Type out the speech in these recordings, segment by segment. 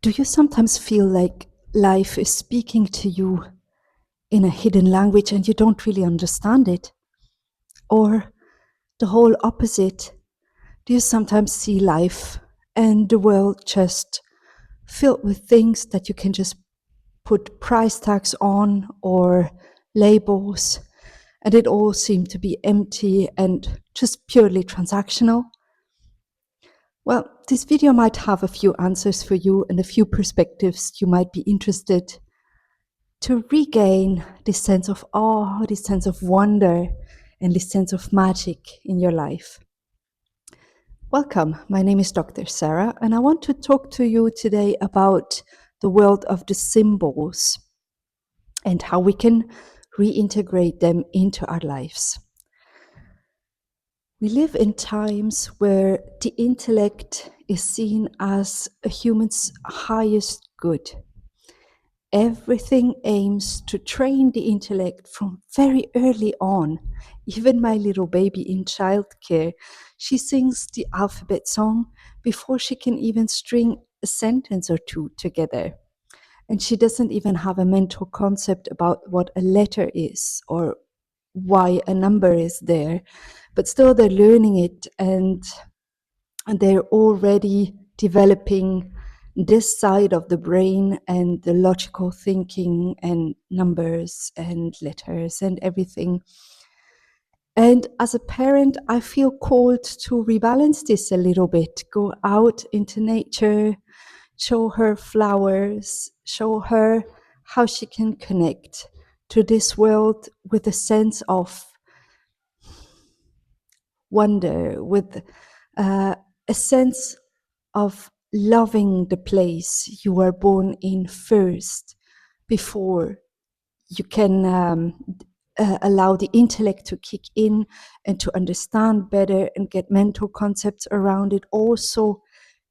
Do you sometimes feel like life is speaking to you in a hidden language and you don't really understand it? Or the whole opposite? Do you sometimes see life and the world just filled with things that you can just put price tags on or labels, and it all seemed to be empty and just purely transactional? Well, this video might have a few answers for you and a few perspectives you might be interested to regain this sense of awe, this sense of wonder, and this sense of magic in your life. Welcome, my name is Dr. Sarah, and I want to talk to you today about the world of the symbols and how we can reintegrate them into our lives. We live in times where the intellect is seen as a human's highest good. Everything aims to train the intellect from very early on. Even my little baby in childcare, she sings the alphabet song before she can even string a sentence or two together. And she doesn't even have a mental concept about what a letter is or why a number is there. But still, they're learning it, and they're already developing this side of the brain and the logical thinking and numbers and letters and everything. And as a parent, I feel called to rebalance this a little bit, go out into nature, show her flowers, show her how she can connect to this world with a sense of wonder, with a sense of loving the place you were born in first before you can allow the intellect to kick in and to understand better and get mental concepts around it, also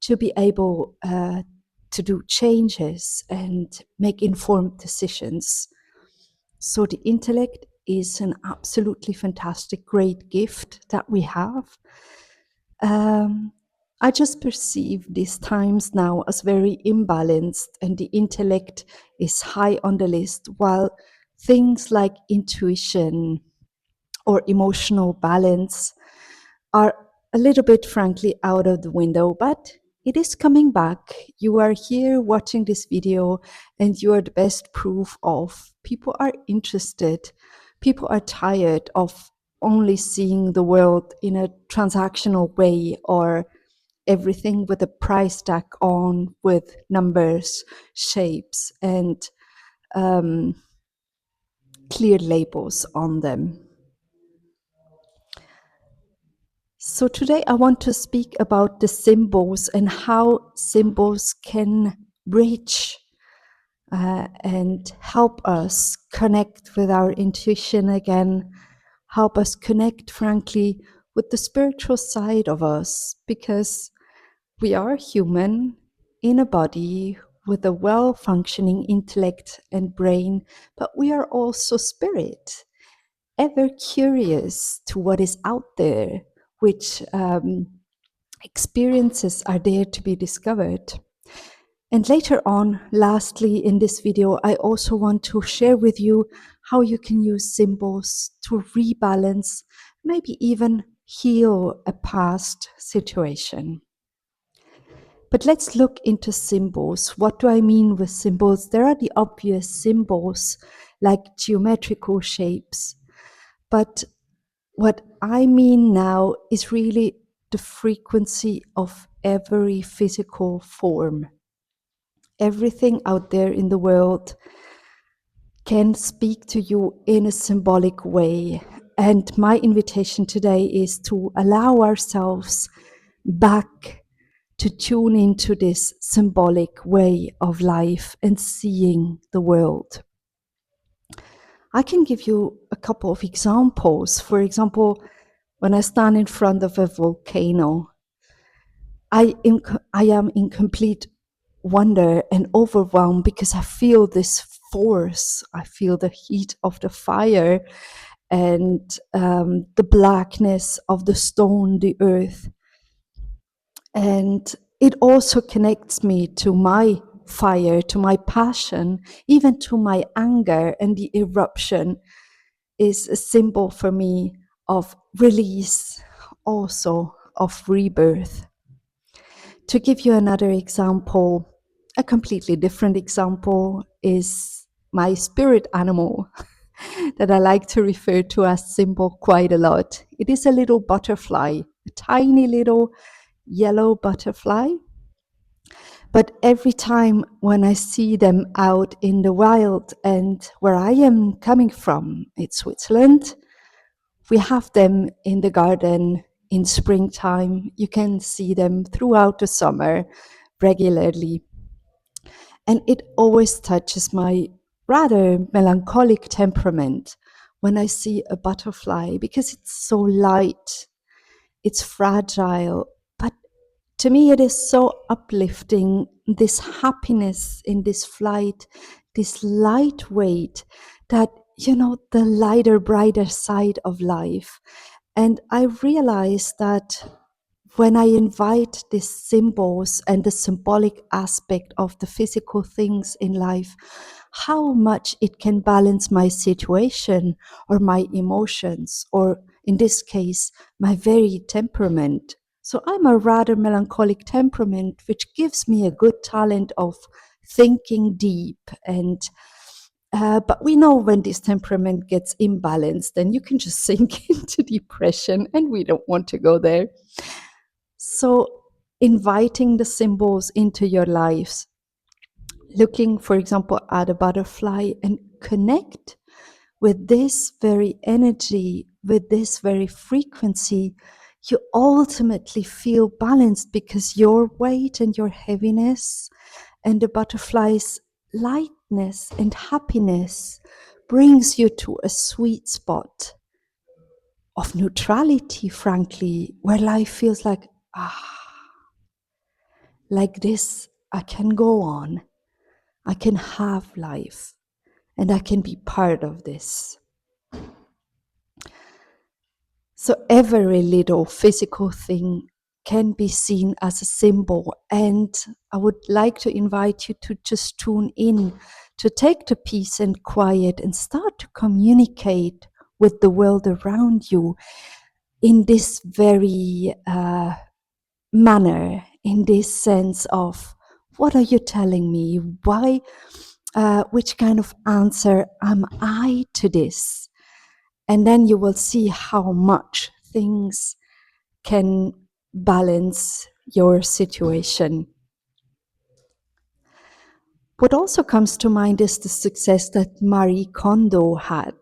to be able to do changes and make informed decisions. So the intellect is an absolutely fantastic, great gift that we have. I just perceive these times now as very imbalanced, and the intellect is high on the list, while things like intuition or emotional balance are a little bit, frankly, out of the window. But it is coming back. You are here watching this video, and you are the best proof of people are interested. People are tired of only seeing the world in a transactional way, or everything with a price tag on, with numbers, shapes, and clear labels on them. So today I want to speak about the symbols and how symbols can bridge and help us connect with our intuition again, help us connect, frankly, with the spiritual side of us, because we are human in a body with a well-functioning intellect and brain, but we are also spirit, ever curious to what is out there, which experiences are there to be discovered. And later on, lastly, in this video, I also want to share with you how you can use symbols to rebalance, maybe even heal a past situation. But let's look into symbols. What do I mean with symbols? There are the obvious symbols like geometrical shapes. But what I mean now is really the frequency of every physical form. Everything out there in the world can speak to you in a symbolic way. And my invitation today is to allow ourselves back to tune into this symbolic way of life and seeing the world. I can give you a couple of examples. For example, when I stand in front of a volcano, I am in complete wonder and overwhelmed because I feel this force. I feel the heat of the fire and the blackness of the stone, the earth. And it also connects me to my fire, to my passion, even to my anger, and the eruption is a symbol for me of release, also of rebirth. To give you another example, a completely different example is my spirit animal that I like to refer to as symbol quite a lot. It is a little butterfly, a tiny little yellow butterfly. But every time when I see them out in the wild, and where I am coming from, it's Switzerland, we have them in the garden in springtime. You can see them throughout the summer regularly. And it always touches my rather melancholic temperament when I see a butterfly, because it's so light, it's fragile, but to me it is so uplifting, this happiness in this flight, this lightweight, that, you know, the lighter, brighter side of life. And I realized that when I invite these symbols and the symbolic aspect of the physical things in life, how much it can balance my situation or my emotions, or in this case, my very temperament. So I'm a rather melancholic temperament, which gives me a good talent of thinking deep. And but we know when this temperament gets imbalanced, then you can just sink into depression, and we don't want to go there. So, inviting the symbols into your lives, looking, for example, at a butterfly and connect with this very energy, with this very frequency, you ultimately feel balanced, because your weight and your heaviness and the butterfly's lightness and happiness brings you to a sweet spot of neutrality, frankly, where life feels like this, I can go on, I can have life, and I can be part of this. So every little physical thing can be seen as a symbol. And I would like to invite you to just tune in, to take the peace and quiet and start to communicate with the world around you in this very manner, in this sense of, what are you telling me? Why? Which kind of answer am I to this? And then you will see how much things can balance your situation. What also comes to mind is the success that Marie Kondo had.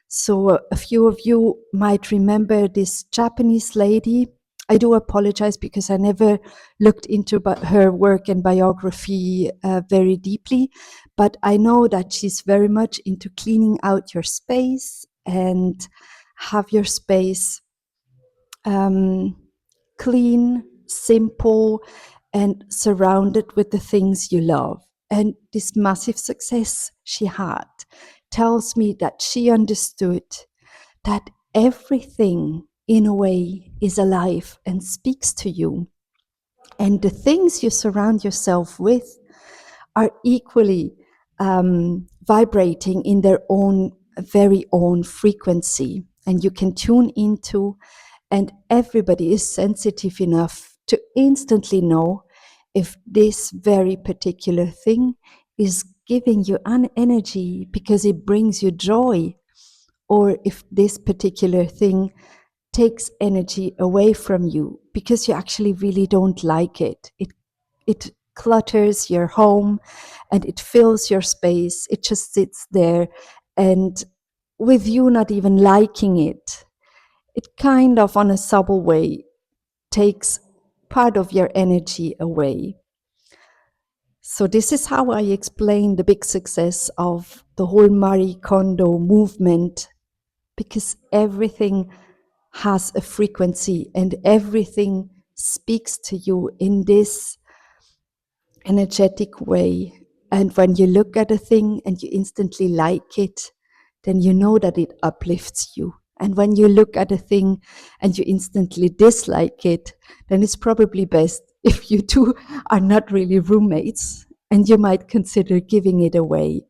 So a few of you might remember this Japanese lady. I do apologize because I never looked into her work and biography very deeply, but I know that she's very much into cleaning out your space and have your space clean, simple, and surrounded with the things you love. And this massive success she had tells me that she understood that everything, in a way, is alive and speaks to you. And the things you surround yourself with are equally vibrating in their own, very own frequency. And you can tune into, and everybody is sensitive enough to instantly know if this very particular thing is giving you an energy because it brings you joy, or if this particular thing takes energy away from you because you actually really don't like it. It clutters your home and it fills your space. It just sits there, and with you not even liking it, it kind of, on a subtle way, takes part of your energy away. So this is how I explain the big success of the whole Marie Kondo movement, because everything has a frequency and everything speaks to you in this energetic way. And when you look at a thing and you instantly like it, then you know that it uplifts you. And when you look at a thing and you instantly dislike it, then it's probably best if you two are not really roommates and you might consider giving it away.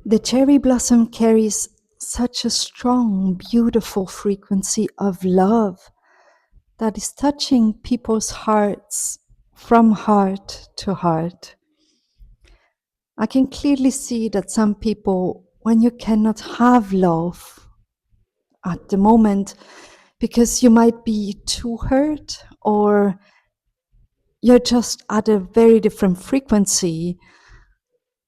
The cherry blossom carries such a strong, beautiful frequency of love that is touching people's hearts from heart to heart. I can clearly see that some people, when you cannot have love at the moment because you might be too hurt or you're just at a very different frequency,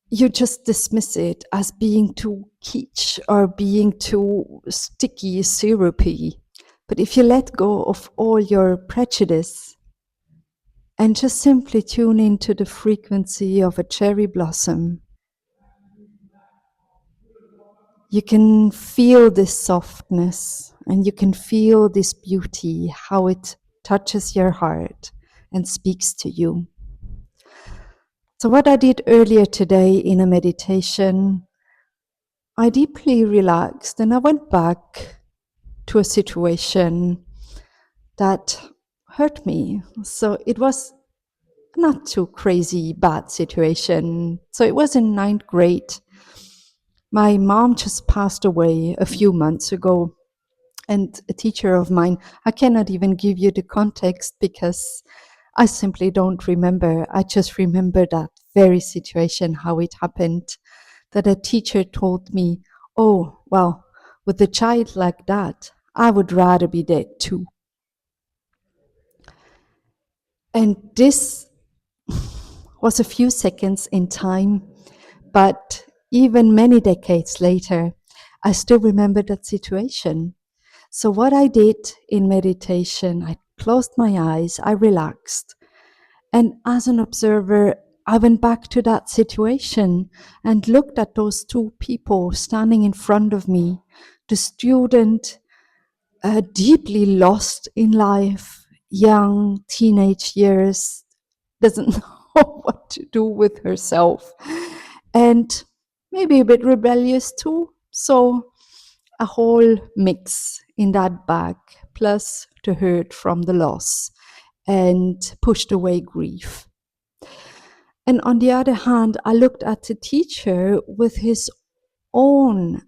you just dismiss it as being too kitsch or being too sticky, syrupy. But if you let go of all your prejudice and just simply tune into the frequency of a cherry blossom, you can feel this softness and you can feel this beauty, how it touches your heart and speaks to you. So, what I did earlier today in a meditation, I deeply relaxed and I went back to a situation that hurt me. So, it was not too crazy bad situation. So, it was in ninth grade. My mom just passed away a few months ago. And a teacher of mine, I cannot even give you the context because I simply don't remember. I just remember that very situation, how it happened, that a teacher told me, oh, well, with a child like that, I would rather be dead too. And this was a few seconds in time, but even many decades later, I still remember that situation. So, what I did in meditation, I closed my eyes, I relaxed, and as an observer, I went back to that situation and looked at those two people standing in front of me. The student, deeply lost in life, young, teenage years, doesn't know what to do with herself, and maybe a bit rebellious too. So, a whole mix in that bag, plus the hurt from the loss and pushed away grief. And on the other hand, I looked at the teacher with his own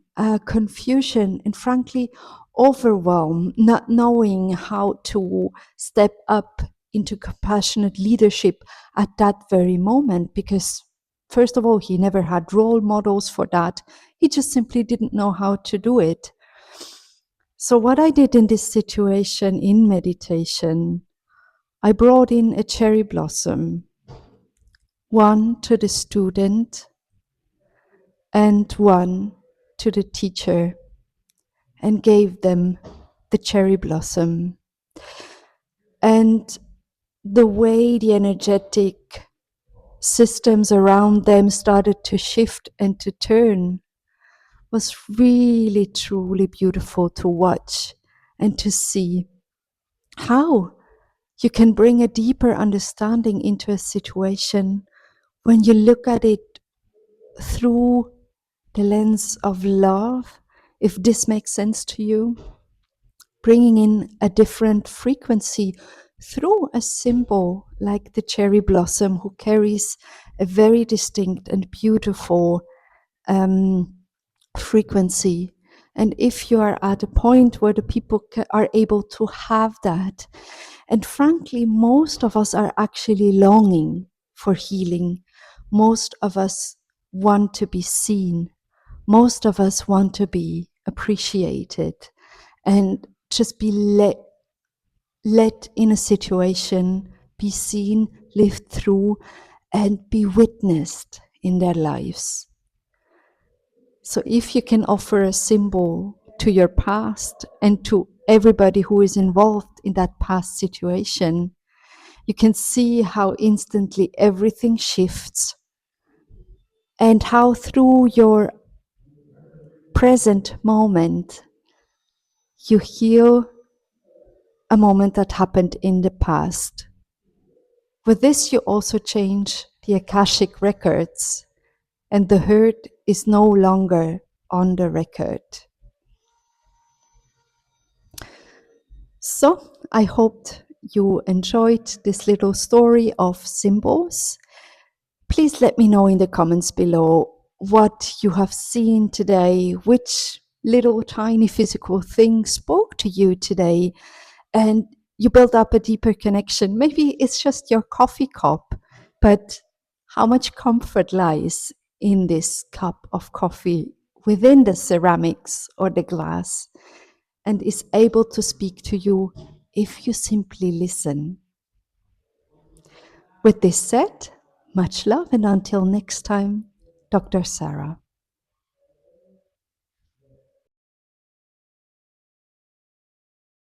confusion and frankly overwhelm, not knowing how to step up into compassionate leadership at that very moment because first of all, he never had role models for that. He just simply didn't know how to do it. So, what I did in this situation in meditation, I brought in a cherry blossom, one to the student and one to the teacher, and gave them the cherry blossom. And the way the energetic systems around them started to shift and to turn was really, truly beautiful to watch and to see how you can bring a deeper understanding into a situation when you look at it through the lens of love, if this makes sense to you, bringing in a different frequency through a symbol like the cherry blossom, who carries a very distinct and beautiful frequency. And if you are at a point where the people are able to have that, and frankly, most of us are actually longing for healing. Most of us want to be seen. Most of us want to be appreciated and just be let in a situation, be seen, lived through, and be witnessed in their lives. So if you can offer a symbol to your past and to everybody who is involved in that past situation, you can see how instantly everything shifts and how through your present moment you heal a moment that happened in the past. With this, you also change the Akashic records, and the hurt is no longer on the record. So, I hoped you enjoyed this little story of symbols. Please let me know in the comments below what you have seen today, which little tiny physical thing spoke to you today, and you build up a deeper connection. Maybe it's just your coffee cup, but how much comfort lies in this cup of coffee within the ceramics or the glass, and is able to speak to you if you simply listen. With this said, much love, and until next time, Dr. Sarah.